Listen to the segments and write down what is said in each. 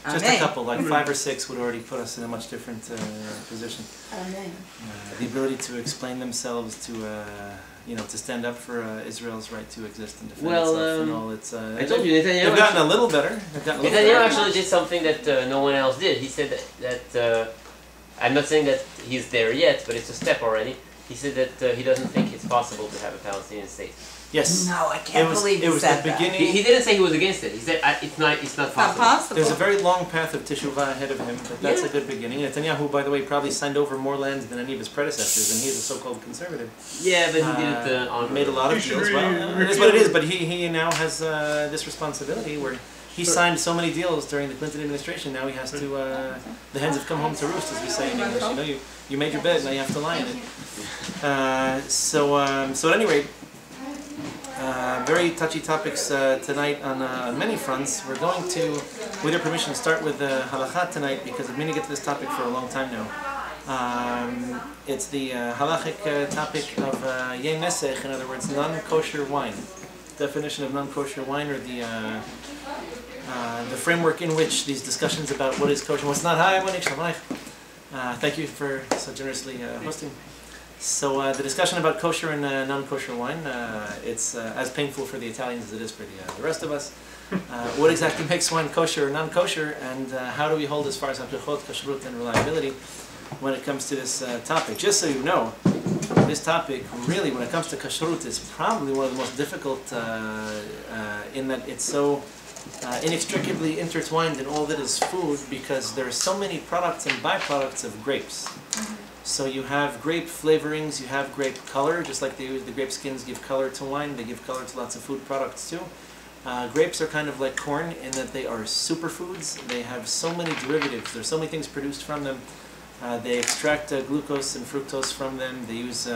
Just a couple, like 5 or 6 would already put us in a much different position. Amen. The ability to explain themselves, to to stand up for Israel's right to exist and defend itself and all. It's I told you, they've gotten a little better. Netanyahu actually did something that no one else did. He said that I'm not saying that he's there yet, but it's a step already. He said that he doesn't think it's possible to have a Palestinian state. Yes. No, I can't believe he said that. He didn't say he was against it. He said it's not possible. There's a very long path of teshuvah ahead of him, but that's a good beginning. Netanyahu, by the way, probably signed over more land than any of his predecessors, and he's a so-called conservative. Yeah, but he did it on... Made a lot of deals. Well, it is what it is, but he now has this responsibility where he signed so many deals during the Clinton administration. Now he has to... the hens have come home to roost, as we say in English. You made your bed, now you have to lie in it. So at any rate, very touchy topics tonight on many fronts. We're going to, with your permission, start with halakha tonight because I've been to get to this topic for a long time now. It's the halachic topic of yei nesech, in other words, non-kosher wine. Definition of non-kosher wine, or the framework in which these discussions about what is kosher and what's not. Hi, Monique. Thank you for so generously hosting. So the discussion about kosher and non-kosher wine, it's as painful for the Italians as it is for the rest of us. What exactly makes wine kosher or non-kosher, and how do we hold as far as hashqafah, kashrut, and reliability when it comes to this topic? Just so you know, this topic really, when it comes to kashrut, is probably one of the most difficult in that it's so inextricably intertwined in all that is food, because there are so many products and byproducts of grapes. So you have grape flavorings, you have grape color, just like the grape skins give color to wine, they give color to lots of food products too. Grapes are kind of like corn in that they are superfoods. They have so many derivatives, there's so many things produced from them. They extract glucose and fructose from them. They use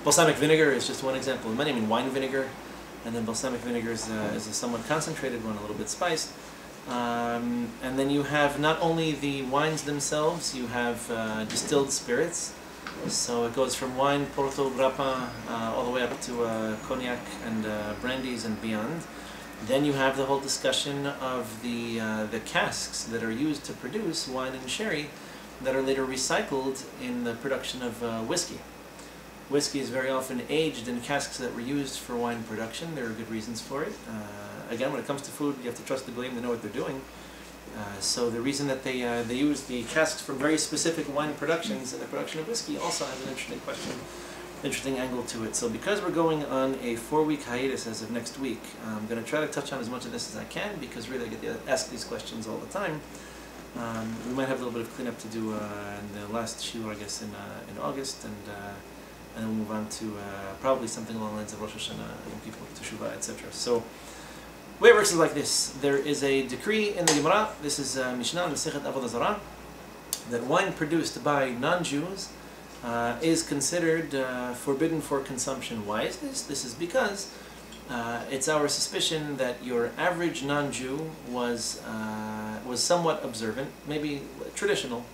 balsamic vinegar is just one example. Many, wine vinegar, and then balsamic vinegar is a somewhat concentrated one, a little bit spiced. And then you have not only the wines themselves, you have distilled spirits. So it goes from wine, porto, grappa, all the way up to cognac and brandies and beyond. Then you have the whole discussion of the casks that are used to produce wine and sherry that are later recycled in the production of whiskey. Whiskey is very often aged in casks that were used for wine production. There are good reasons for it. Again, when it comes to food, you have to trust the goyim to know what they're doing. So the reason that they use the casks from very specific wine productions in the production of whiskey also has an interesting question, interesting angle to it. So because we're going on a 4-week hiatus as of next week, I'm going to try to touch on as much of this as I can, because really I get to ask these questions all the time. We might have a little bit of cleanup to do in the last shiur, I guess, in August, and then we'll move on to probably something along the lines of Rosh Hashanah, Yom Kippur, Teshuvah, etc. So the way it works is like this. There is a decree in the Gemara, this is Mishnah, Masechet Avodah Zarah, that wine produced by non-Jews is considered forbidden for consumption. Why is this? This is because it's our suspicion that your average non-Jew was somewhat observant, maybe traditional.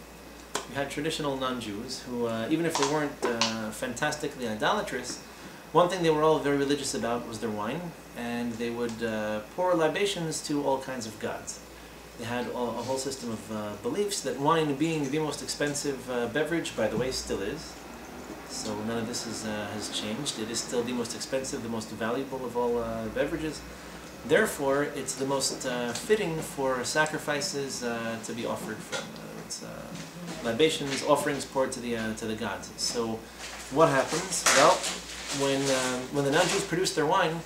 You had traditional non-Jews who, even if they weren't fantastically idolatrous, one thing they were all very religious about was their wine, and they would pour libations to all kinds of gods. They had a whole system of beliefs that wine, being the most expensive beverage, by the way, still is. So none of this has changed. It is still the most expensive, the most valuable of all beverages. Therefore, it's the most fitting for sacrifices to be offered from. It's libations, offerings poured to the gods. So what happens? Well, when the non-Jews produce their wine,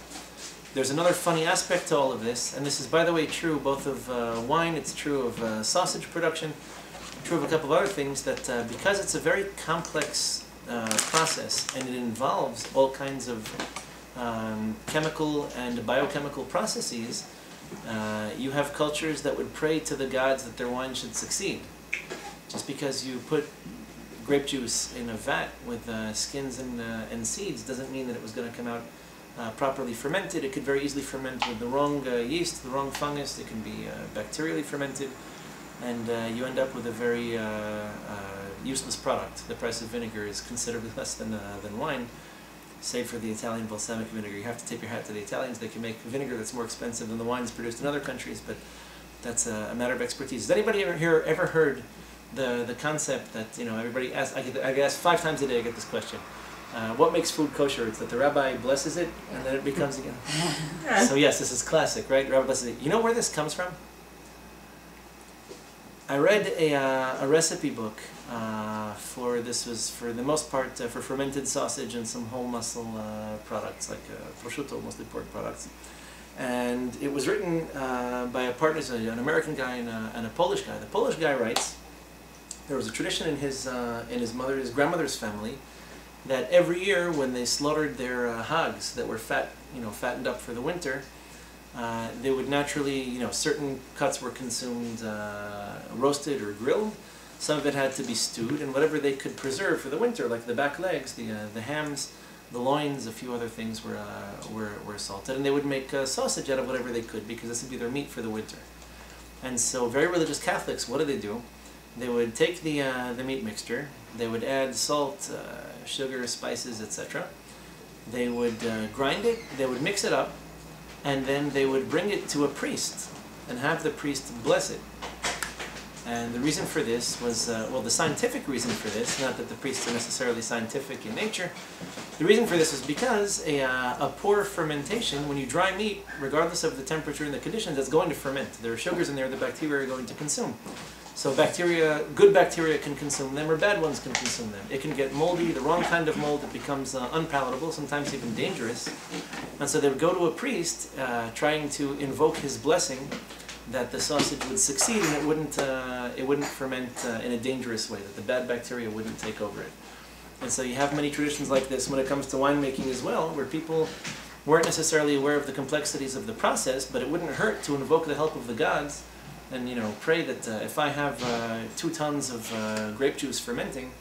there's another funny aspect to all of this, and this is, by the way, true both of wine, it's true of sausage production, true of a couple of other things, that because it's a very complex process and it involves all kinds of chemical and biochemical processes, you have cultures that would pray to the gods that their wine should succeed. Just because you put grape juice in a vat with skins and seeds doesn't mean that it was going to come out properly fermented. It could very easily ferment with the wrong yeast, the wrong fungus. It can be bacterially fermented, and you end up with a very useless product. The price of vinegar is considerably less than wine, save for the Italian balsamic vinegar. You have to tip your hat to the Italians. They can make vinegar that's more expensive than the wines produced in other countries, but That's a matter of expertise. Has anybody ever heard the concept that, everybody asks, I get asked 5 times a day, I get this question. What makes food kosher? It's that the rabbi blesses it, and then it becomes again. So yes, this is classic, right? The rabbi blesses it. You know where this comes from? I read a recipe book this was for the most part for fermented sausage and some whole muscle products like prosciutto, mostly pork products. And it was written by a partner, an American guy and a Polish guy. The Polish guy writes, there was a tradition in his grandmother's family that every year when they slaughtered their hogs that were fattened up for the winter, they would naturally, certain cuts were consumed roasted or grilled. Some of it had to be stewed, and whatever they could preserve for the winter, like the back legs, the hams, the loins, a few other things were salted, and they would make sausage out of whatever they could because this would be their meat for the winter. And so, very religious Catholics, what do? They would take the meat mixture. They would add salt, sugar, spices, etc. They would grind it. They would mix it up, and then they would bring it to a priest and have the priest bless it. And the reason for this was, the scientific reason for this, not that the priests are necessarily scientific in nature, the reason for this is because a poor fermentation, when you dry meat, regardless of the temperature and the conditions, it's going to ferment. There are sugars in there the bacteria are going to consume. So good bacteria can consume them, or bad ones can consume them. It can get moldy, the wrong kind of mold, it becomes unpalatable, sometimes even dangerous. And so they would go to a priest trying to invoke his blessing that the sausage would succeed and it wouldn't ferment in a dangerous way, that the bad bacteria wouldn't take over it. And so you have many traditions like this when it comes to winemaking as well, where people weren't necessarily aware of the complexities of the process, but it wouldn't hurt to invoke the help of the gods and pray that if I have 2 tons of grape juice fermenting,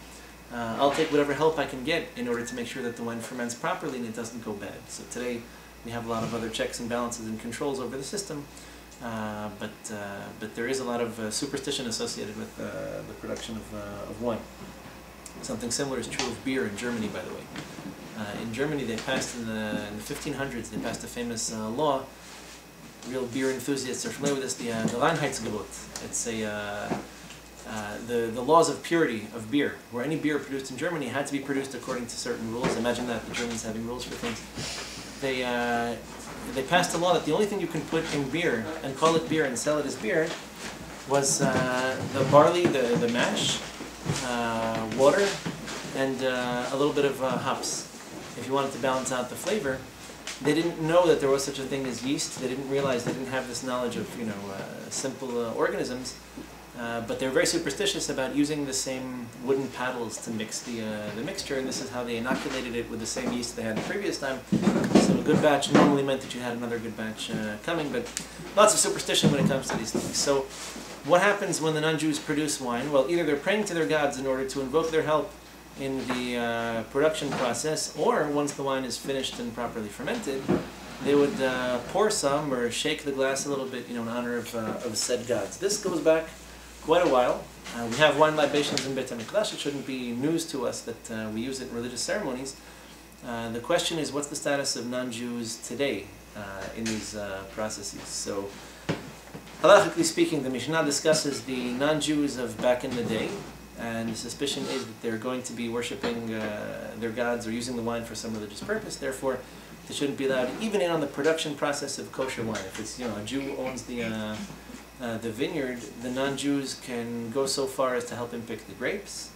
I'll take whatever help I can get in order to make sure that the wine ferments properly and it doesn't go bad. So today we have a lot of other checks and balances and controls over the system. But there is a lot of superstition associated with the production of wine. Something similar is true of beer in Germany, by the way. In Germany, they passed in the 1500s. They passed a famous law. Real beer enthusiasts are familiar with this. The Reinheitsgebot. It's the laws of purity of beer, where any beer produced in Germany had to be produced according to certain rules. Imagine that, the Germans having rules for things. They passed a law that the only thing you can put in beer and call it beer and sell it as beer was the barley, the mash, water, and a little bit of hops. If you wanted to balance out the flavor, they didn't know that there was such a thing as yeast. They didn't realize, they didn't have this knowledge of simple organisms. But they're very superstitious about using the same wooden paddles to mix the mixture, and this is how they inoculated it with the same yeast they had the previous time. So a good batch normally meant that you had another good batch coming, but lots of superstition when it comes to these things. So what happens when the non-Jews produce wine? Well, either they're praying to their gods in order to invoke their help in the production process, or once the wine is finished and properly fermented, they would pour some or shake the glass a little bit, in honor of said gods. This goes back quite a while. We have wine libations in Beit HaMikdash. It shouldn't be news to us that we use it in religious ceremonies. The question is, what's the status of non-Jews today in these processes? So, halachically speaking, the Mishnah discusses the non-Jews of back in the day, and the suspicion is that they're going to be worshipping their gods or using the wine for some religious purpose. Therefore, they shouldn't be allowed even in on the production process of kosher wine. If it's a Jew owns the vineyard, the non-Jews can go so far as to help him pick the grapes.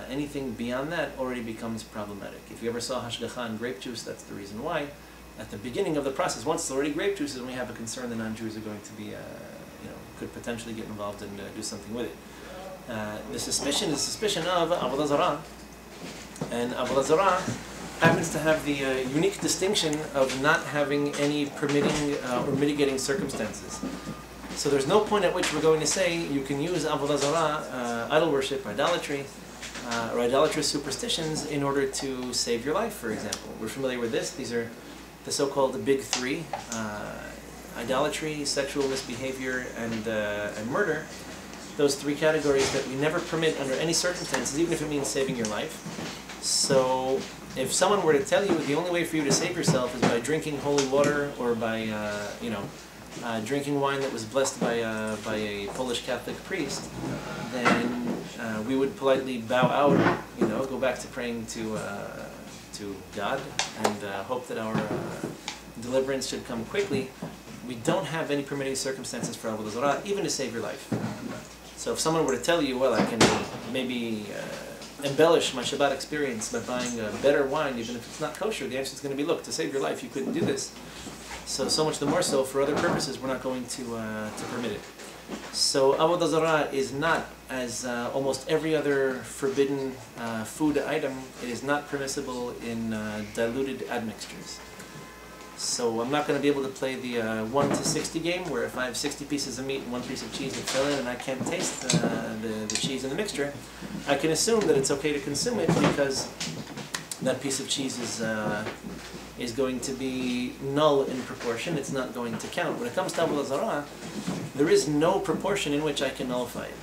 Anything beyond that already becomes problematic. If you ever saw Hashqafah and grape juice, that's the reason why. At the beginning of the process, once it's already grape juice, then we have a concern the non-Jews are going to be, could potentially get involved and do something with it. The suspicion is suspicion of Avodah Zarah, and Avodah Zarah happens to have the unique distinction of not having any permitting or mitigating circumstances. So there's no point at which we're going to say you can use Avodah Zarah, idol worship, idolatry, or idolatrous superstitions in order to save your life, for example. We're familiar with this. These are the so-called big three: idolatry, sexual misbehavior, and murder. Those 3 categories that we never permit under any circumstances, even if it means saving your life. So if someone were to tell you the only way for you to save yourself is by drinking holy water or by, drinking wine that was blessed by a Polish Catholic priest, then we would politely bow out, go back to praying to God and hope that our deliverance should come quickly. We don't have any permitting circumstances for Avodah Zarah, even to save your life. So if someone were to tell you, well, I can maybe embellish my Shabbat experience by buying a better wine, even if it's not kosher, the answer is going to be, look, to save your life, you couldn't do this. So much the more so, for other purposes, we're not going to permit it. So Avodah Zarah is not, as almost every other forbidden food item, it is not permissible in diluted admixtures. So I'm not going to be able to play the 1 to 60 game, where if I have 60 pieces of meat and 1 piece of cheese that fell in and I can't taste the cheese in the mixture, I can assume that it's okay to consume it because that piece of cheese is going to be null in proportion. It's not going to count. When it comes to Avodah Zarah, there is no proportion in which I can nullify it.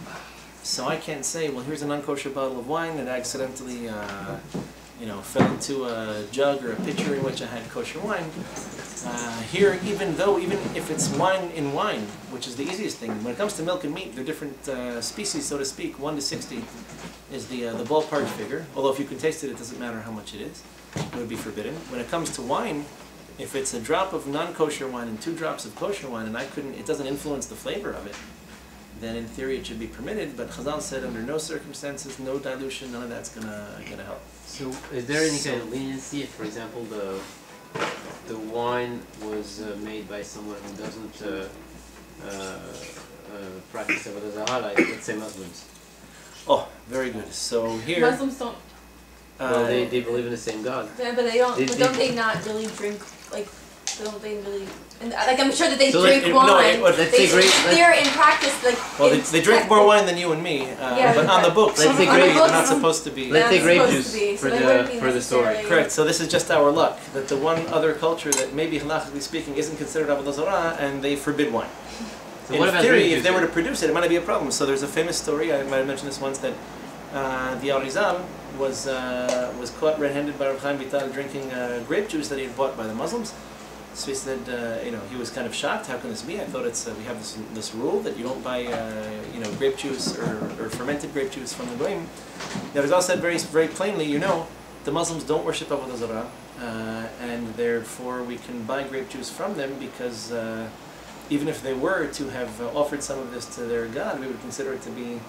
So I can't say, well, here's a non-kosher bottle of wine that accidentally fell into a jug or a pitcher in which I had kosher wine. Here, even if it's wine in wine, which is the easiest thing, when it comes to milk and meat, they're different species, so to speak. 1 to 60 is the ballpark figure. Although if you can taste it, it doesn't matter how much it is. It would be forbidden. When it comes to wine, if it's a drop of non-kosher wine and 2 drops of kosher wine, and it doesn't influence the flavor of it, then in theory it should be permitted. But Chazal said under no circumstances, no dilution, none of that's gonna help. So, is there any kind of leniency if, for example, the wine was made by someone who doesn't practice Avodah Zarah, like let's say Muslims? Oh, very good. So here, Muslims don't. Well, they believe in the same God. Yeah, but they don't. But don't they not really drink like? Don't they really? And like I'm sure that they So drink wine. They're in practice like. Well, they drink more wine than you and me, but on the books, let's say they're not supposed to be. Let's say grape juice so for the story. Correct. So this is just our luck that the one other culture that maybe halachically speaking isn't considered Avodah Zarah, and they forbid wine. So in what about theory, if they were to produce it, it might be a problem. So there's a famous story, I might have mentioned this once, that the Arizal was caught red-handed by Rav Chaim Vital drinking grape juice that he had bought by the Muslims. So he said, he was kind of shocked. How can this be? I thought we have this rule that you don't buy, grape juice or fermented grape juice from the goyim. The Arizal said very, very plainly, the Muslims don't worship Avodah Zarah, and therefore we can buy grape juice from them because even if they were to have offered some of this to their God, we would consider it to be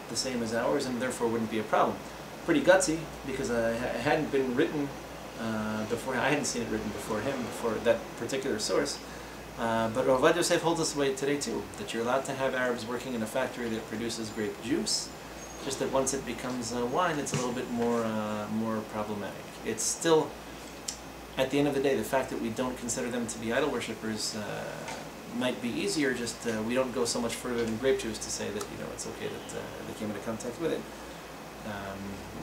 the same as ours, and therefore wouldn't be a problem. Pretty gutsy, because it hadn't been written before. I hadn't seen it written before that particular source. But Rav Ovadia Yosef holds us away today too, that you're allowed to have Arabs working in a factory that produces grape juice, just that once it becomes wine, it's a little bit more problematic. It's still, at the end of the day, the fact that we don't consider them to be idol worshippers might be easier, just we don't go so much further than grape juice to say that it's okay that they came into contact with it.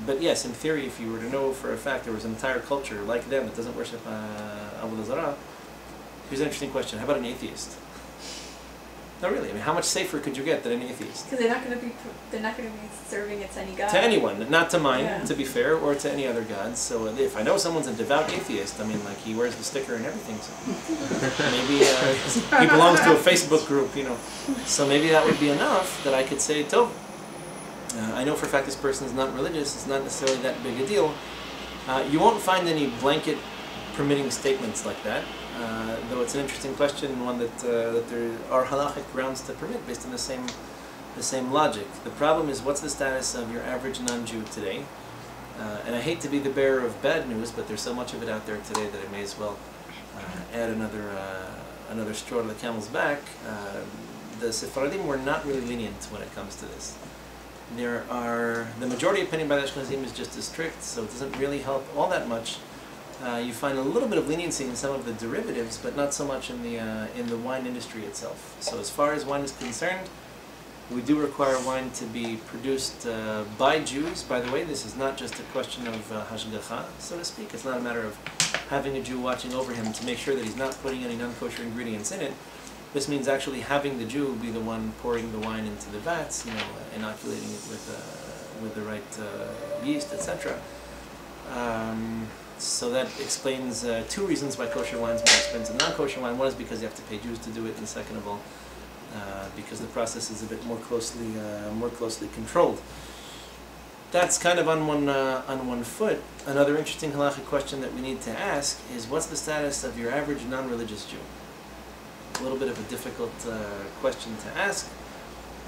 But yes, in theory, if you were to know for a fact there was an entire culture like them that doesn't worship Avodah Zarah, here's an interesting question: how about an atheist? No, really. I mean, how much safer could you get than an atheist? Because they're not going to be serving it to any god. To anyone, not to mine, yeah. To be fair, or to any other gods. So if I know someone's a devout atheist, I mean, like he wears the sticker and everything. So maybe he belongs to a Facebook group, So maybe that would be enough that I could say, Tov. I know for a fact this person is not religious. It's not necessarily that big a deal. You won't find any blanket permitting statements like that. Though it's an interesting question, and one that there are halachic grounds to permit based on the same logic. The problem is, what's the status of your average non-Jew today? And I hate to be the bearer of bad news, but there's so much of it out there today that I may as well add another straw to the camel's back. The Sephardim were not really lenient when it comes to this. The majority opinion by the Ashkenazim is just as strict, so it doesn't really help all that much. You find a little bit of leniency in some of the derivatives, but not so much in the wine industry itself. So as far as wine is concerned, we do require wine to be produced by Jews. By the way, this is not just a question of Hashqafah, so to speak. It's not a matter of having a Jew watching over him to make sure that he's not putting any non-kosher ingredients in it. This means actually having the Jew be the one pouring the wine into the vats, inoculating it with the right yeast, etc. So that explains two reasons why kosher wine is more expensive than non-kosher wine. One is because you have to pay Jews to do it, and second of all, because the process is a bit more closely controlled. That's kind of on one foot. Another interesting halachic question that we need to ask is, what's the status of your average non-religious Jew? A little bit of a difficult question to ask.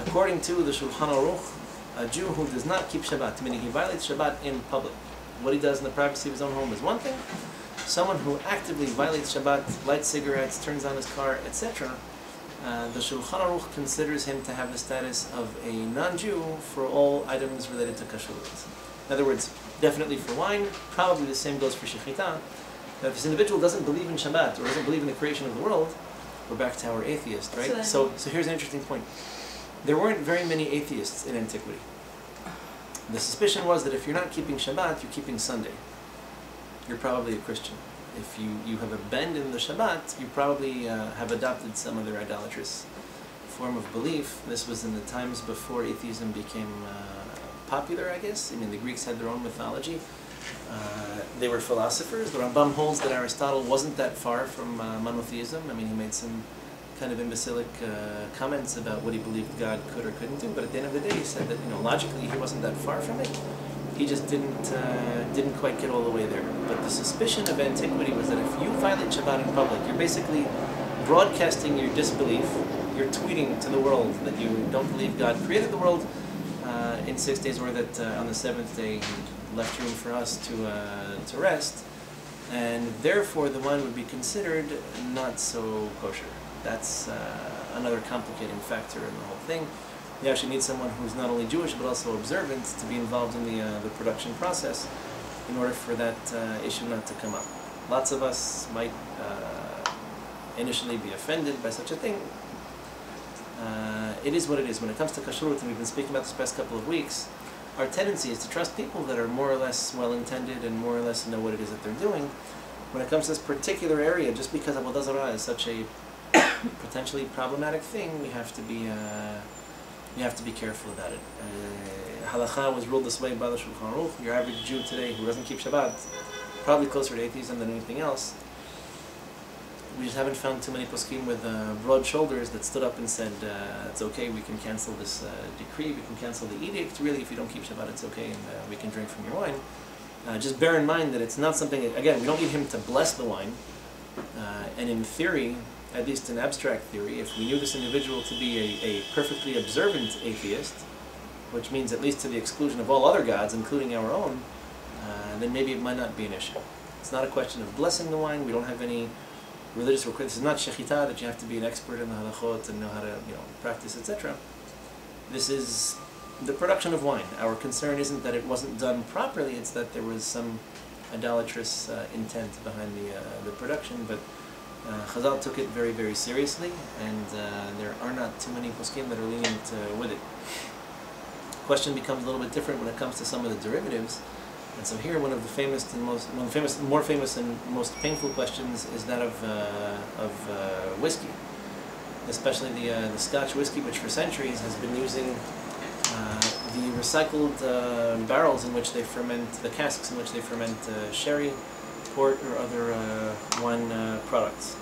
According to the Shulchan Aruch, a Jew who does not keep Shabbat, meaning he violates Shabbat in public, what he does in the privacy of his own home is one thing. Someone who actively violates Shabbat, lights cigarettes, turns on his car, etc., the Shulchan Aruch considers him to have the status of a non-Jew for all items related to kashrut. In other words, definitely for wine, probably the same goes for shechita. Now, if this individual doesn't believe in Shabbat or doesn't believe in the creation of the world, we're back to our atheist, right? So here's an interesting point. There weren't very many atheists in antiquity. The suspicion was that if you're not keeping Shabbat, you're keeping Sunday. You're probably a Christian. If you have abandoned the Shabbat, you probably have adopted some other idolatrous form of belief. This was in the times before atheism became popular, I guess. I mean, the Greeks had their own mythology. They were philosophers. The Rambam holds that Aristotle wasn't that far from monotheism. I mean, he made some kind of imbecilic comments about what he believed God could or couldn't do, but at the end of the day he said that, logically he wasn't that far from it. He just didn't quite get all the way there. But the suspicion of antiquity was that if you violate Shabbat in public, you're basically broadcasting your disbelief. You're tweeting to the world that you don't believe God created the world in 6 days, or that on the seventh day he left room for us to rest, and therefore the wine would be considered not so kosher. That's another complicating factor in the whole thing. You actually need someone who's not only Jewish but also observant to be involved in the production process in order for that issue not to come up. Lots of us might initially be offended by such a thing. It is what it is. When it comes to kashrut, and we've been speaking about this past couple of weeks, our tendency is to trust people that are more or less well-intended and more or less know what it is that they're doing. When it comes to this particular area, just because Avodah Zarah is such a potentially problematic thing, we have to be careful about it. Halacha was ruled this way by the Shulchan Aruch. Your average Jew today who doesn't keep Shabbat, probably closer to atheism than anything else. We just haven't found too many poskim with broad shoulders that stood up and said, it's okay, we can cancel this decree, we can cancel the edict. Really, if you don't keep Shabbat, it's okay, and we can drink from your wine. Just bear in mind that it's not something, again, we don't need him to bless the wine. And in theory, at least in abstract theory, if we knew this individual to be a perfectly observant atheist, which means at least to the exclusion of all other gods, including our own, then maybe it might not be an issue. It's not a question of blessing the wine. We don't have any religious requirements. This is not shechita, that you have to be an expert in the halachot and know how to practice, etc. This is the production of wine. Our concern isn't that it wasn't done properly, it's that there was some idolatrous intent behind the production, but Chazal took it very, very seriously, and there are not too many poskim that are lenient with it. The question becomes a little bit different when it comes to some of the derivatives, and so here one of the more famous and most painful questions is that of whiskey, especially the Scotch whiskey, which for centuries has been using the recycled barrels in which they ferment, the casks in which they ferment sherry, port, or other wine products.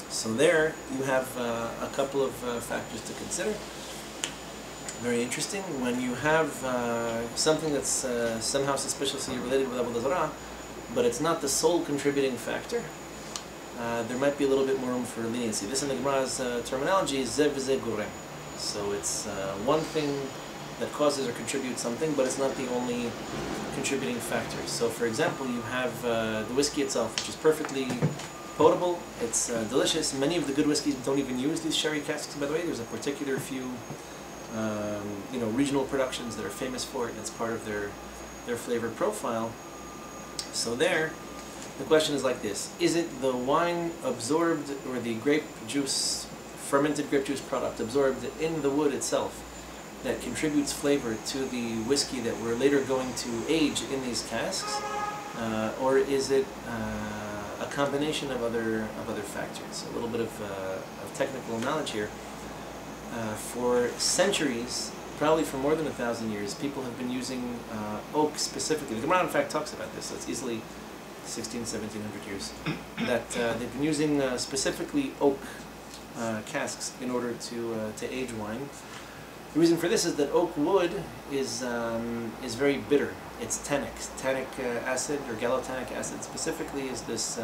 So there you have a couple of factors to consider. Very interesting. When you have something that's somehow suspiciously related with Avodah Zarah, but it's not the sole contributing factor, there might be a little bit more room for leniency. This in the Gemara's terminology is zev v'zeh gorem. So it's one thing that causes or contributes something, but it's not the only contributing factor. So for example, you have the whiskey itself, which is perfectly potable, it's delicious. Many of the good whiskeys don't even use these sherry casks, by the way. There's a particular few regional productions that are famous for it, and it's part of their flavor profile. So there, the question is like this: is it the wine absorbed, or the grape juice, fermented grape juice product absorbed in the wood itself, that contributes flavor to the whiskey that we're later going to age in these casks, or is it a combination of other factors? A little bit of technical knowledge here. For centuries, probably for more than 1,000 years, people have been using oak specifically. The Gemara, in fact, talks about this. So it's easily 1700 years. That they've been using specifically oak casks in order to age wine. The reason for this is that oak wood is very bitter. It's tannic. Tannic acid, or gallotannic acid specifically, is this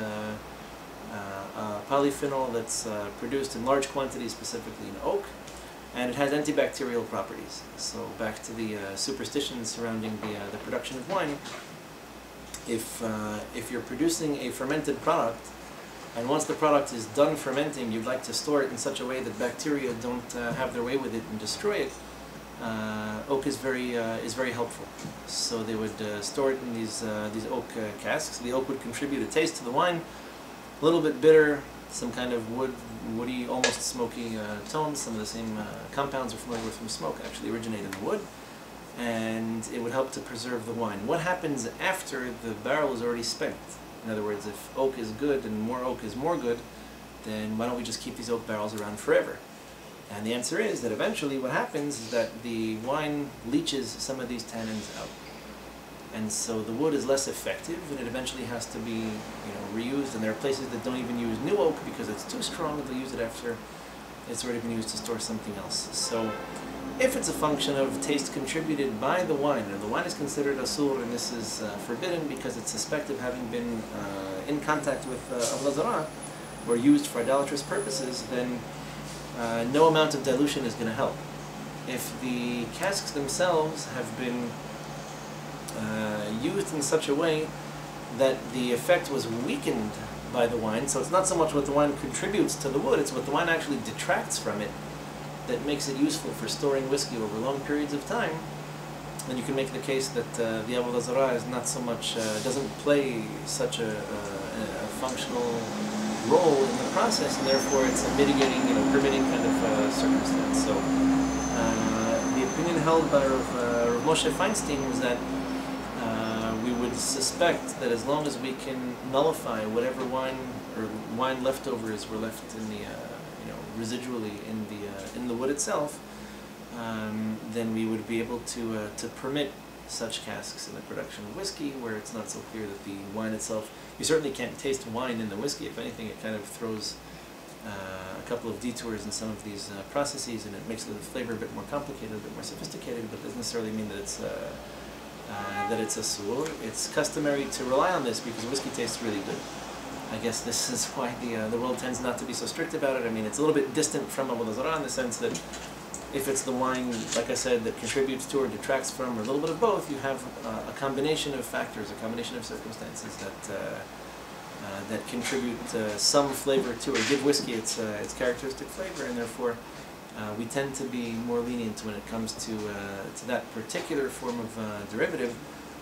polyphenol that's produced in large quantities specifically in oak, and it has antibacterial properties. So back to the superstitions surrounding the production of wine. If you're producing a fermented product, and once the product is done fermenting, you'd like to store it in such a way that bacteria don't have their way with it and destroy it, oak is very helpful. So they would store it in these oak casks. The oak would contribute a taste to the wine, a little bit bitter, some kind of woody, almost smoky tones. Some of the same compounds we're familiar with from smoke actually originate in the wood, and it would help to preserve the wine. What happens after the barrel is already spent? In other words, if oak is good and more oak is more good, then why don't we just keep these oak barrels around forever? And the answer is that eventually what happens is that the wine leaches some of these tannins out. And so the wood is less effective, and it eventually has to be reused. And there are places that don't even use new oak because it's too strong. They'll use it after it's already been used to store something else. So if it's a function of taste contributed by the wine, and the wine is considered asur, and this is forbidden because it's suspected of having been in contact with avodah zarah, or used for idolatrous purposes, then no amount of dilution is going to help. If the casks themselves have been used in such a way that the effect was weakened by the wine, so it's not so much what the wine contributes to the wood, it's what the wine actually detracts from it that makes it useful for storing whiskey over long periods of time, then you can make the case that the avodah zarah is not so much, doesn't play such a functional role in the process, and therefore it's a mitigating, permitting kind of circumstance. So the opinion held by Rav Moshe Feinstein was that we would suspect that as long as we can nullify whatever wine or wine leftovers were left in the residually in the wood itself, then we would be able to permit such casks in the production of whiskey, where it's not so clear that the wine itself. You certainly can't taste wine in the whiskey. If anything, it kind of throws a couple of detours in some of these processes, and it makes the flavor a bit more complicated, a bit more sophisticated. But it doesn't necessarily mean that it's asur. It's customary to rely on this because whiskey tastes really good. I guess this is why the world tends not to be so strict about it. I mean, it's a little bit distant from avodah zarah in the sense that if it's the wine, like I said, that contributes to or detracts from, or a little bit of both, you have a combination of factors, a combination of circumstances that contribute some flavor to, or give whiskey its characteristic flavor, and therefore we tend to be more lenient when it comes to that particular form of derivative.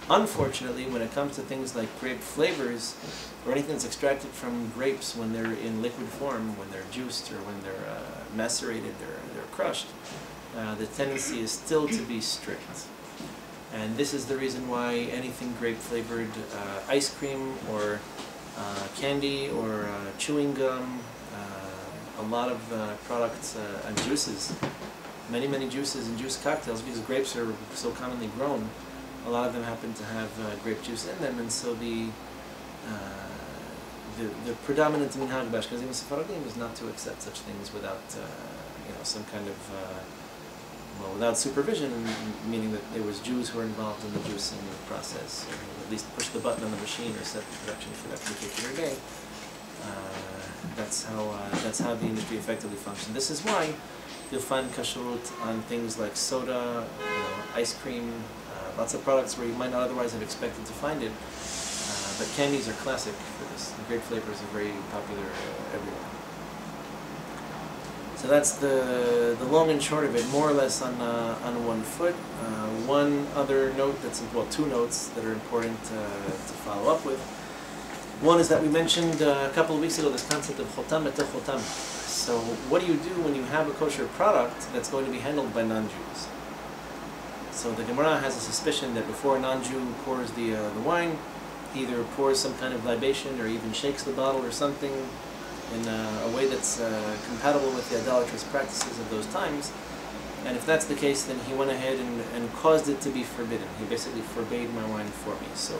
Unfortunately, when it comes to things like grape flavors, or anything that's extracted from grapes when they're in liquid form, when they're juiced, or when they're macerated, they're crushed, the tendency is still to be strict. And this is the reason why anything grape flavored, ice cream or candy or chewing gum, a lot of products and juices, many juices and juice cocktails, because grapes are so commonly grown, a lot of them happen to have grape juice in them, and so the predominant minhag b'Ashkenazim and Sephardim is not to accept such things without some kind of without supervision, meaning that there was Jews who were involved in the juicing process, or at least push the button on the machine or set the production for that particular day. That's how the industry effectively functions. This is why you'll find kashrut on things like soda, ice cream, lots of products where you might not otherwise have expected to find it. But candies are classic for this. The grape flavors are very popular everywhere. So that's the long and short of it, more or less on 1 foot. One other note two notes that are important to follow up with. One is that we mentioned a couple of weeks ago this concept of chotam betel chotam. So what do you do when you have a kosher product that's going to be handled by non-Jews? So the Gemara has a suspicion that before a non-Jew pours the wine, he either pours some kind of libation or even shakes the bottle or something in a way that's compatible with the idolatrous practices of those times. And if that's the case, then he went ahead and caused it to be forbidden. He basically forbade my wine for me. So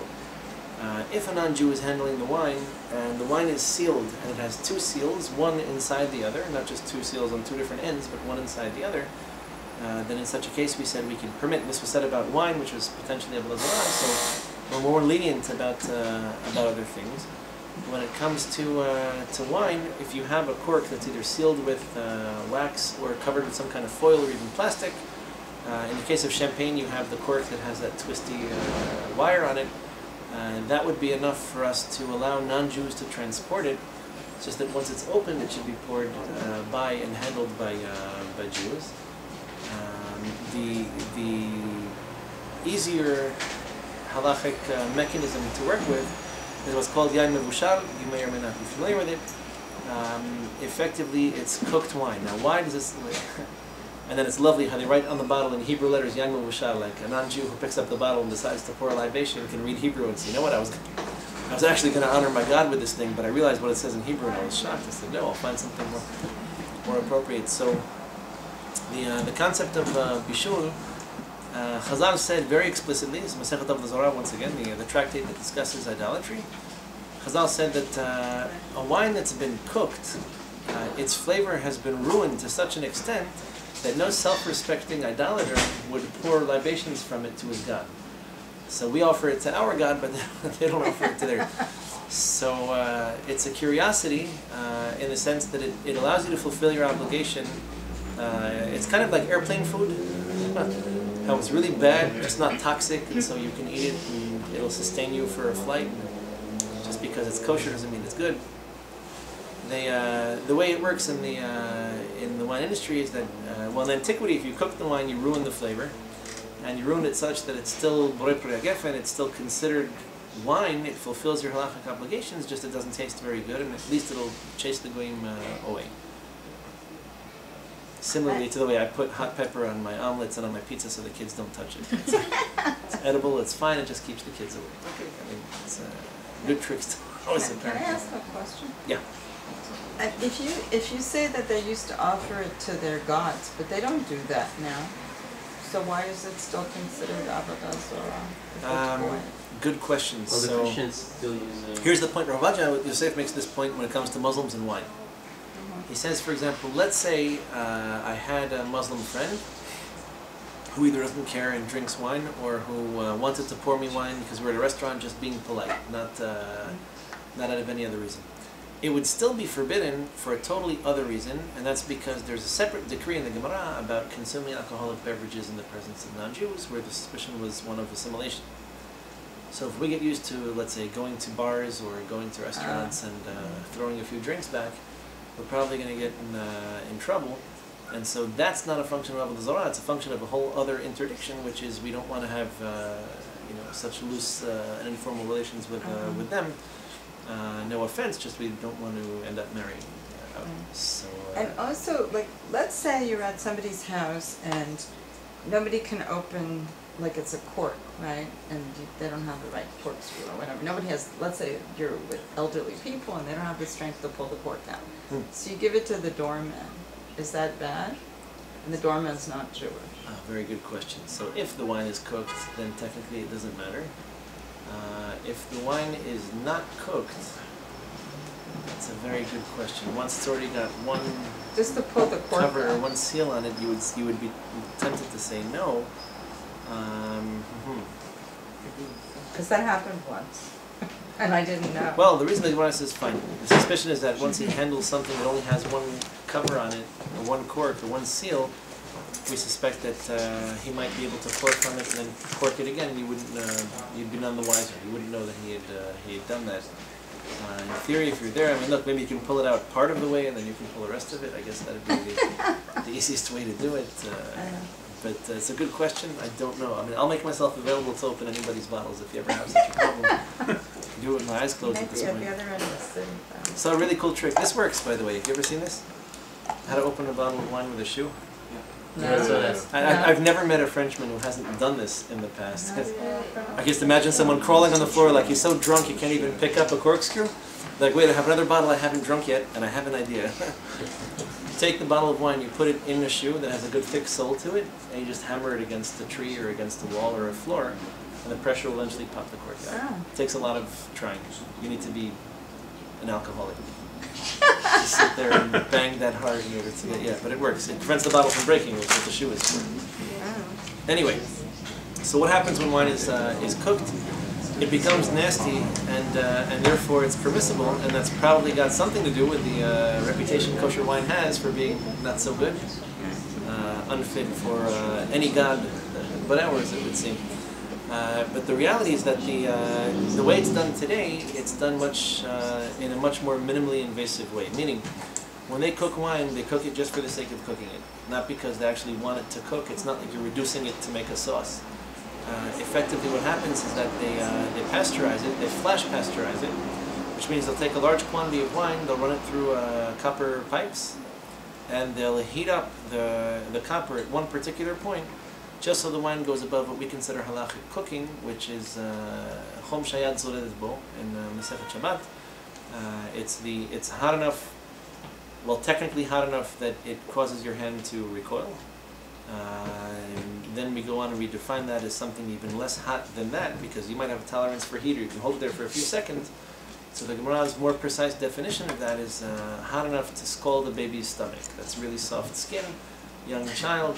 if a non-Jew is handling the wine, and the wine is sealed, and it has two seals, one inside the other, not just two seals on two different ends, but one inside the other, then in such a case we said we can permit, and this was said about wine, which was potentially avodah zarah, so we're more lenient about other things. When it comes to wine, if you have a cork that's either sealed with wax or covered with some kind of foil or even plastic, in the case of champagne you have the cork that has that twisty wire on it, that would be enough for us to allow non-Jews to transport it. It's just that once it's opened it should be poured by and handled by Jews. The easier halachic mechanism to work with is what's called yain mevushal. You may or may not be familiar with it. Effectively, it's cooked wine. Now, why does this? And then it's lovely how they write on the bottle in Hebrew letters yain mevushal. Like a non-Jew who picks up the bottle and decides to pour a libation can read Hebrew and say, you know what, I was actually going to honor my God with this thing, but I realized what it says in Hebrew and I was shocked. I said, no, I'll find something more appropriate. So, the concept of bishul. Chazal said very explicitly, it's Masechet Avodah Zarah once again, the tractate that discusses idolatry. Chazal said that a wine that's been cooked, its flavor has been ruined to such an extent that no self-respecting idolater would pour libations from it to his God. So we offer it to our God, but they don't offer it to theirs. So it's a curiosity in the sense that it allows you to fulfill your obligation. It's kind of like airplane food. How it's really bad, it's not toxic, and so you can eat it and it'll sustain you for a flight. Just because it's kosher doesn't mean it's good. The way it works in the wine industry is that, well, in antiquity, if you cook the wine, you ruin the flavor, and you ruin it such that it's still borei pri hagefen, it's still considered wine. It fulfills your halachic obligations, just it doesn't taste very good, and at least it'll chase the goyim away. Similarly to the way I put hot pepper on my omelets and on my pizza so the kids don't touch it. It's edible, it's fine, it just keeps the kids away. Okay. I mean, it's good tricks to always Can I ask a question? Yeah. If you say that they used to offer it to their gods, but they don't do that now, so why is it still considered avodah zarah? Good question. Well, the So Christians still use. here's the point. Rav Yosef makes this point when it comes to Muslims and wine. He says, for example, let's say I had a Muslim friend who either doesn't care and drinks wine, or who wanted to pour me wine because we're at a restaurant just being polite, not out of any other reason. It would still be forbidden for a totally other reason, and that's because there's a separate decree in the Gemara about consuming alcoholic beverages in the presence of non-Jews, where the suspicion was one of assimilation. So if we get used to, let's say, going to bars or going to restaurants and throwing a few drinks back, we're probably going to get in trouble. And so that's not a function of avodah zarah, it's a function of a whole other interdiction, which is we don't want to have such loose and informal relations with them. No offense, just we don't want to end up marrying out. So, And also, like, let's say you're at somebody's house and nobody can open, like it's a cork, right? And they don't have the right corkscrew or whatever. Nobody has, let's say you're with elderly people and they don't have the strength to pull the cork out. So you give it to the doorman. Is that bad? And the doorman's not Jewish. Very good question. So if the wine is cooked, then technically it doesn't matter. If the wine is not cooked, that's a very good question. Once it's already got one Just to pull the cork cover or out. one seal on it, you would be tempted to say no. Because that happened once. And I didn't know. Well, the reason the Gemara says fine. The suspicion is that once he handles something that only has one cover on it, or one cork, or one seal, we suspect that he might be able to pour from it and then cork it again. And you wouldn't, you'd be none the wiser. You wouldn't know that he had done that. In theory, if you're there, I mean, look, maybe you can pull it out part of the way and then you can pull the rest of it. I guess that'd be the easiest way to do it. But it's a good question. I don't know. I mean, I'll make myself available to open anybody's bottles if you ever have such a problem. Do it with my eyes closed at this Maybe point. at the other end of the city. So a really cool trick. This works, by the way. Have you ever seen this? How to open a bottle of wine with a shoe? I've never met a Frenchman who hasn't done this in the past. I just imagine someone crawling on the floor like he's so drunk he can't even pick up a corkscrew. Like, wait, I have another bottle I haven't drunk yet, and I have an idea. Take the bottle of wine, you put it in a shoe that has a good thick sole to it, and you just hammer it against a tree or against a wall or a floor, and the pressure will eventually pop the cork out. Oh. It takes a lot of trying. You need to be an alcoholic. To sit there and bang that hard in order to get, yeah, but it works. It prevents the bottle from breaking, which is what the shoe is for. Oh. Anyway, so what happens when wine is cooked? It becomes nasty, and therefore it's permissible, and that's probably got something to do with the reputation kosher wine has for being not so good, unfit for any god but ours, it would seem. But the reality is that the way it's done today, it's done in a much more minimally invasive way. Meaning, when they cook wine, they cook it just for the sake of cooking it, not because they actually want it to cook. It's not like you're reducing it to make a sauce. Effectively, what happens is that they pasteurize it, they flash pasteurize it, which means they'll take a large quantity of wine, they'll run it through copper pipes, and they'll heat up the copper at one particular point, just so the wine goes above what we consider halachic cooking, which is chom shayad zoredet bo in Sefer Shabbat. It's hot enough, well, technically hot enough that it causes your hand to recoil. Then we go on and we define that as something even less hot than that, because you might have a tolerance for heat, or you can hold it there for a few seconds. So the Gemara's more precise definition of that is hot enough to scald a baby's stomach. That's really soft skin, young child.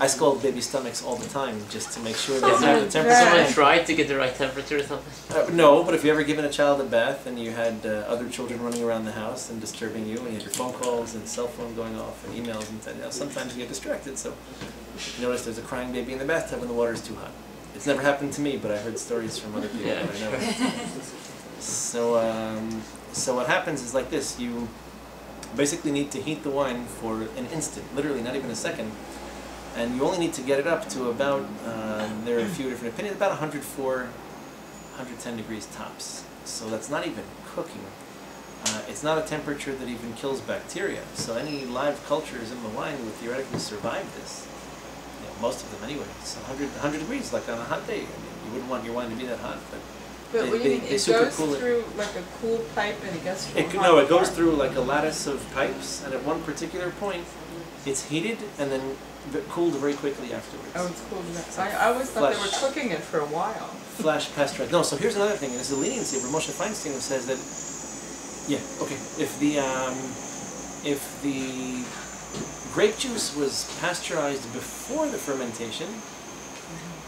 I scald baby stomachs all the time just to make sure they have the temperature. Someone tried to get the right temperature or something? No, but if you ever given a child a bath and you had other children running around the house and disturbing you, and you had your phone calls and cell phone going off and emails and sometimes you get distracted. So you notice there's a crying baby in the bathtub when the water's too hot. It's never happened to me, but I heard stories from other people that I know. So what happens is like this: you basically need to heat the wine for an instant, literally not even a second. And you only need to get it up to about, there are a few different opinions, about 104, 110 degrees tops. So that's not even cooking. It's not a temperature that even kills bacteria. So any live cultures in the wine would theoretically survive this. You know, most of them anyway. So 100 degrees, like on a hot day. I mean, you wouldn't want your wine to be that hot, but But what do you mean? It goes through like a cool pipe and it goes through No, it goes through like a lattice of pipes, and at one particular point, it's heated and then cooled very quickly afterwards. Oh, it's cooled. I always thought they were cooking it for a while. Flash pasteurized. No, so here's another thing. There's a leniency of Moshe Feinstein who says that, yeah, okay, if the grape juice was pasteurized before the fermentation,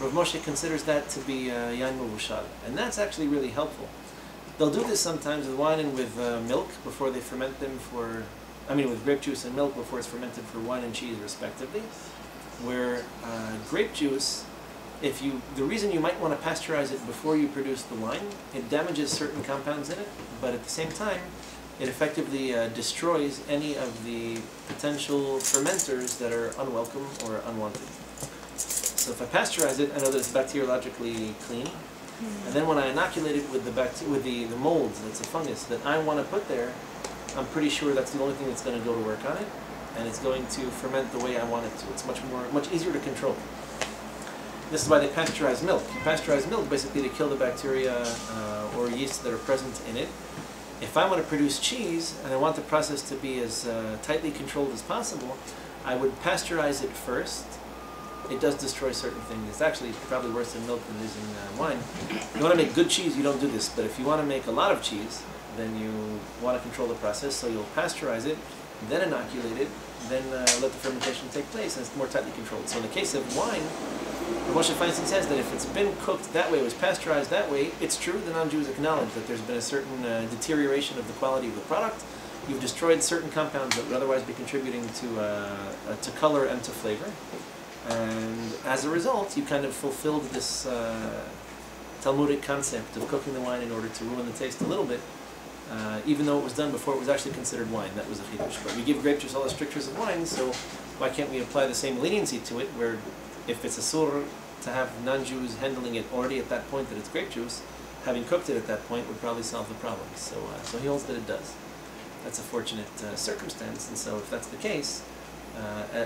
Rav Moshe considers that to be yain mevushal, and that's actually really helpful. They'll do this sometimes with wine and with milk before they ferment them with grape juice and milk before it's fermented for wine and cheese respectively, where grape juice, the reason you might want to pasteurize it before you produce the wine, it damages certain compounds in it, but at the same time, it effectively destroys any of the potential fermenters that are unwelcome or unwanted. So if I pasteurize it, I know that it's bacteriologically clean, and then when I inoculate it with the molds, that's a fungus that I want to put there, I'm pretty sure that's the only thing that's going to go to work on it, and it's going to ferment the way I want it to. It's much easier to control. This is why they pasteurize milk. You pasteurize milk basically to kill the bacteria or yeasts that are present in it. If I want to produce cheese and I want the process to be as tightly controlled as possible, I would pasteurize it first. It does destroy certain things. It's actually probably worse in milk than it is in wine. If you want to make good cheese, you don't do this. But if you want to make a lot of cheese, then you want to control the process, so you'll pasteurize it, then inoculate it, then let the fermentation take place, and it's more tightly controlled. So in the case of wine, Moshe Feinstein says that if it's been cooked that way, it was pasteurized that way, it's true, the non-Jews acknowledge that there's been a certain deterioration of the quality of the product. You've destroyed certain compounds that would otherwise be contributing to color and to flavor. And as a result, you kind of fulfilled this Talmudic concept of cooking the wine in order to ruin the taste a little bit. Even though it was done before it was actually considered wine, that was a chidush. But we give grape juice all the strictures of wine, so why can't we apply the same leniency to it, where if it's a sur to have non-Jews handling it already at that point that it's grape juice, having cooked it at that point would probably solve the problem. So he holds that it does. That's a fortunate circumstance, and so if that's the case,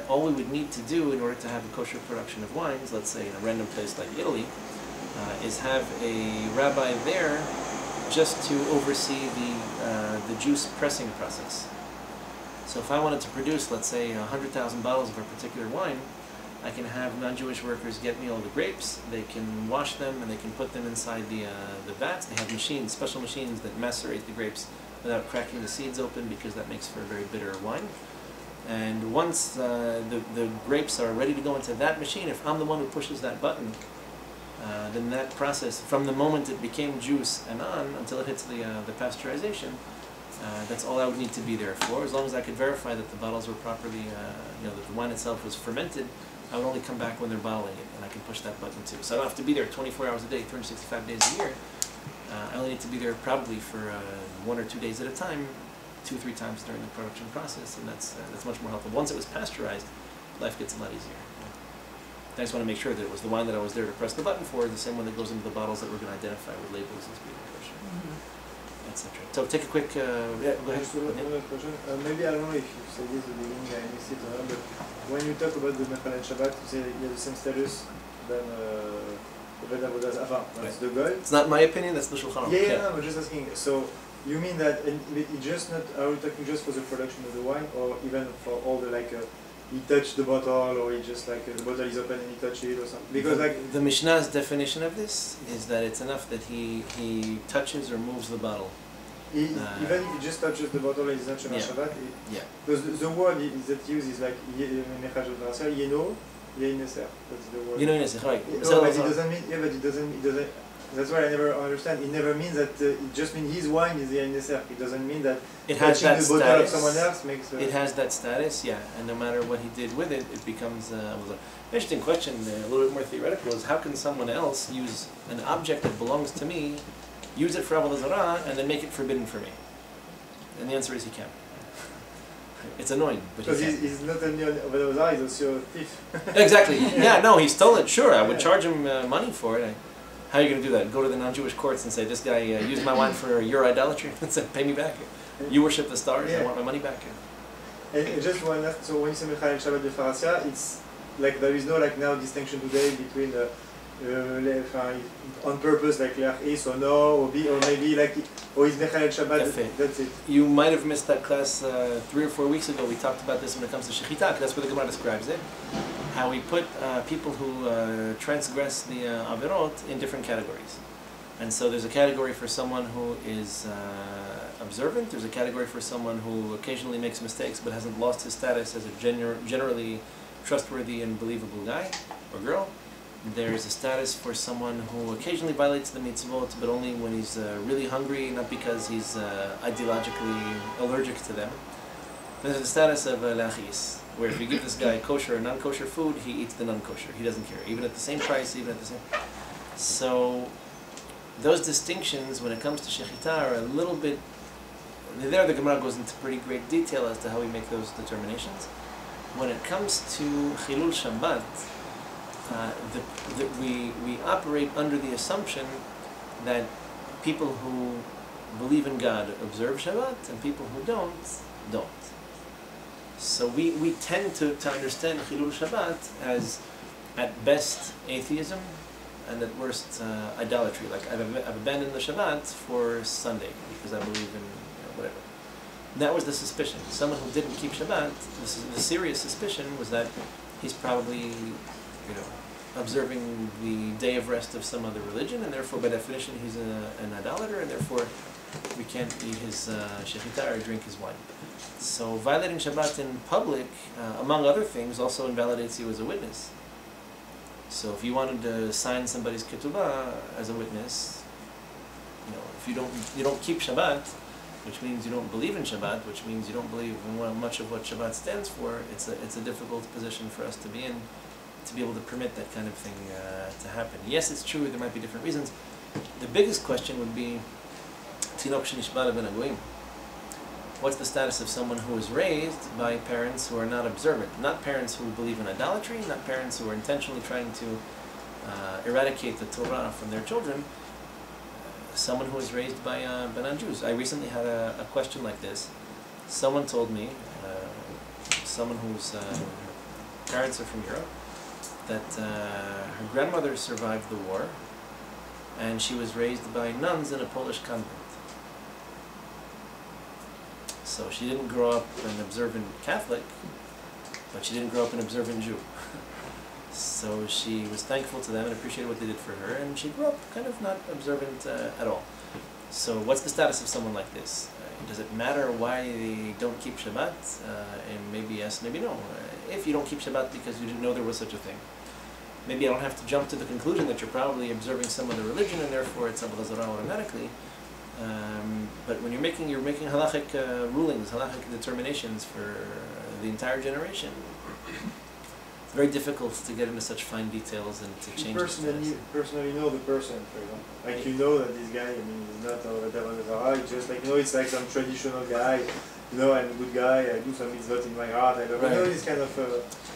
all we would need to do in order to have a kosher production of wines, let's say in a random place like Italy, is have a rabbi there just to oversee the juice pressing process. So if I wanted to produce, let's say, 100,000 bottles of a particular wine, I can have non-Jewish workers get me all the grapes. They can wash them and they can put them inside the vats. They have machines, special machines that macerate the grapes without cracking the seeds open, because that makes for a very bitter wine. And once the grapes are ready to go into that machine, if I'm the one who pushes that button, then that process, from the moment it became juice and on until it hits the pasteurization, that's all I would need to be there for. As long as I could verify that the bottles were properly, that the wine itself was fermented, I would only come back when they're bottling it, and I can push that button too. So I don't have to be there 24 hours a day, 365 days a year. I only need to be there probably for 1 or 2 days at a time, 2-3 times during the production process, and that's much more helpful. Once it was pasteurized, life gets a lot easier. I just want to make sure that it was the wine that I was there to press the button for, the same one that goes into the bottles that we're going to identify with labels as being kosher, etc. So take a quick, go ahead. Just one question. Maybe I don't know if you said this at the beginning, I missed it or not, but when you talk about the Mechal and Shabbat, you say you have the same status than the Ben Avodah, that's the goy. It's not my opinion, that's the Shulchan Aruch. Yeah, no, I'm just asking. So you mean that it just not, are we talking just for the production of the wine, or even for all the he touched the bottle, or he just the bottle is open and he touched it or something? Because the Mishnah's definition of this is that it's enough that he touches or moves the bottle. Even if he just touches the bottle and it's not Shema Shabbat? Because the word that used is Mechal Yeno, Yeneser. That's the word. Yeno Yeneser, right. No, but it doesn't mean, but it doesn't, that's why I never understand. It never means that it just means his wine is the Yeneser. It doesn't mean that it has that the bottle of someone else makes it has that status, yeah, and no matter what he did with it, it becomes an interesting question, a little bit more theoretical, is how can someone else use an object that belongs to me, use it for Avodah Zarah, and then make it forbidden for me? And the answer is he can't. It's annoying, but because he's not only Avodah Zarah, he's also a thief. Exactly. Yeah, no, he stole it. Sure, I would charge him money for it. How are you going to do that? Go to the non-Jewish courts and say, this guy used my wine for your idolatry? And say, pay me back. You worship the stars, I want my money back. And just one last, so when you say Mechal Shabbat Befarasia, it's there is no now distinction today between on purpose Leach is or no, or maybe or is Mechal Shabbat, that's it. You might have missed that class 3 or 4 weeks ago. We talked about this when it comes to Shechita, that's where the Gemara describes it. How we put people who transgress the Averot in different categories. And so there's a category for someone who is observant, there's a category for someone who occasionally makes mistakes but hasn't lost his status as a generally trustworthy and believable guy or girl. There's a status for someone who occasionally violates the mitzvot, but only when he's really hungry, not because he's ideologically allergic to them. There's the status of lachis, where if you give this guy kosher or non-kosher food, he eats the non-kosher. He doesn't care, even at the same price, even at the same... So those distinctions, when it comes to Shechita, are a little bit... There the Gemara goes into pretty great detail as to how we make those determinations. When it comes to Chilul Shabbat, we operate under the assumption that people who believe in God observe Shabbat, and people who don't. So we tend to understand Chilul Shabbat as, at best, atheism, and at worst, idolatry. Like, I've abandoned the Shabbat for Sunday, because I believe in whatever. That was the suspicion. Someone who didn't keep Shabbat, the serious suspicion was that he's probably, observing the day of rest of some other religion, and therefore, by definition, he's an idolater, and therefore, we can't eat his shechita or drink his wine. So, violating Shabbat in public, among other things, also invalidates you as a witness. So, if you wanted to sign somebody's ketubah as a witness, if you don't keep Shabbat, which means you don't believe in Shabbat, which means you don't believe in much of what Shabbat stands for, it's a difficult position for us to be in, to be able to permit that kind of thing to happen. Yes, it's true, there might be different reasons. The biggest question would be, Tinok shenishba ben hagoyim. What's the status of someone who is raised by parents who are not observant? Not parents who believe in idolatry, not parents who are intentionally trying to eradicate the Torah from their children. Someone who was raised by non-Jews. I recently had a question like this. Someone told me, someone whose parents are from Europe, that her grandmother survived the war, and she was raised by nuns in a Polish convent. So she didn't grow up an observant Catholic, but she didn't grow up an observant Jew. So she was thankful to them and appreciated what they did for her, and she grew up kind of not observant at all. So what's the status of someone like this? Does it matter why they don't keep Shabbat? And maybe yes, maybe no. If you don't keep Shabbat because you didn't know there was such a thing, maybe I don't have to jump to the conclusion that you're probably observing some other religion and therefore it's Avodah Zarah automatically. But when you're making halachic rulings, halachic determinations for the entire generation, it's very difficult to get into such fine details and to change You personally know the person, for example. Like you know that this guy, I mean, he's not Avodah Zarah, it's just like, you know, it's like some traditional guy, you know, I'm a good guy, I do some mitzvot in my heart, I love, you know, this kind of,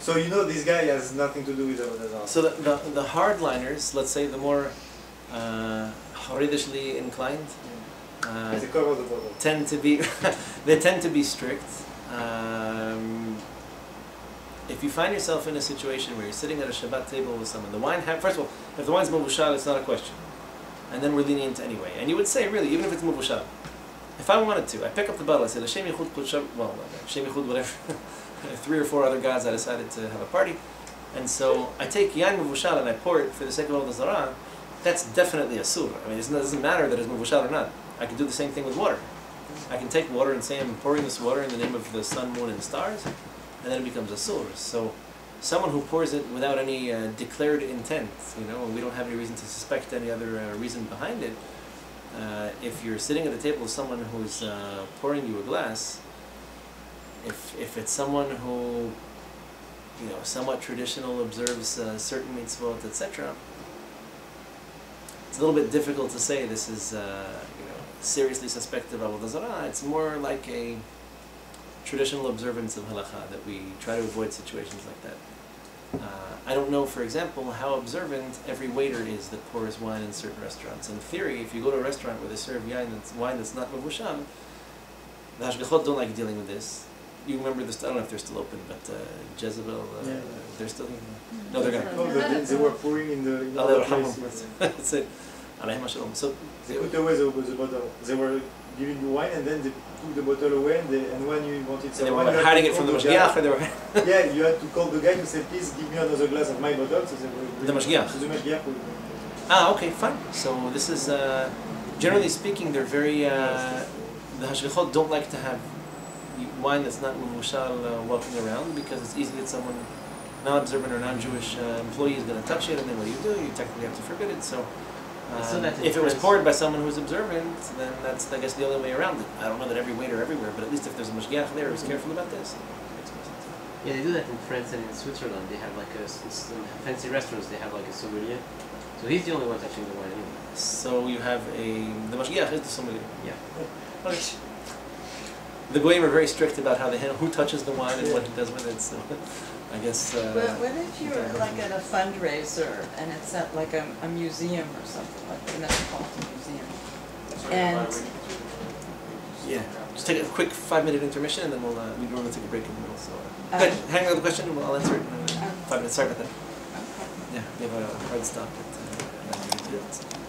so you know this guy has nothing to do with Avodah Zarah. So the hardliners, let's say the more Haredishly inclined, It's a cover of the bottle. tend to be they tend to be strict. If you find yourself in a situation where you're sitting at a Shabbat table with someone, the wine first of all, if the wine's muvushal, it's not a question, and then we're lenient anyway. And you would say, really, even if it's muvushal, if I wanted to, I pick up the bottle, I say Hashem Yichud Kol Shabbat, well, Hashem Yichud whatever, 3 or 4 other guys, I decided to have a party, and so I take yain muvushal and I pour it for the sake of Avodah Zarah. That's definitely a sur. I mean, it doesn't matter that it's muvushal or not. I can do the same thing with water. I can take water and say I'm pouring this water in the name of the sun, moon, and stars, and then it becomes a sur. So, someone who pours it without any declared intent, you know, and we don't have any reason to suspect any other reason behind it. If you're sitting at a table with someone who's pouring you a glass, if it's someone who, you know, somewhat traditional, observes certain mitzvot, etc., it's a little bit difficult to say this is, you know, seriously suspect of Avodah Zarah. It's more like a traditional observance of halakha that we try to avoid situations like that. I don't know, for example, how observant every waiter is that pours wine in certain restaurants. In theory, if you go to a restaurant where they serve wine that's not mavusham, the Hashqafah don't like dealing with this. You remember this? I don't know if they're still open, but Jezebel, they're still. No, they're gonna. No, they were pouring in the Allah other yarhamhum. place. That's it. Alayhim hashalom. So They put away the bottle. They were giving you wine and then they took the bottle away and when you wanted some they wine, were you had hiding to it from the call mashgiach, guy. or they were. Yeah, you had to call the guy to say, please give me another glass of my bottle. So they were The mashgiach. So the mashgiach would. Ah, okay, fine. So this is, generally speaking, they're very, the Hashqafah don't like to have wine that's not muvushal walking around because it's easy that someone non-observant or non-Jewish employee is going to touch it, and then what do? You technically have to forbid it. So, if it was poured by someone who's observant, then that's, I guess, the only way around it. I don't know that every waiter everywhere, but at least if there's a mashgiach there who's careful about this, it makes more sense. Yeah, they do that in France and in Switzerland. They have like some fancy restaurants. They have like a sommelier. So he's the only one touching the wine anyway. So you have the mashgiach is the sommelier. Yeah. Okay. The goyim are very strict about how they handle who touches the wine and what he does with it. So, I guess. But what if you're like at a fundraiser and it's at like a museum or something, like the Metropolitan Museum? And Yeah. Just take a quick 5-minute intermission, and then we normally take a break in the middle. So, Okay. good. Hang on the question, and I'll answer it in 5 minutes. Sorry about that. okay. Yeah, we have a hard stop at 9:30.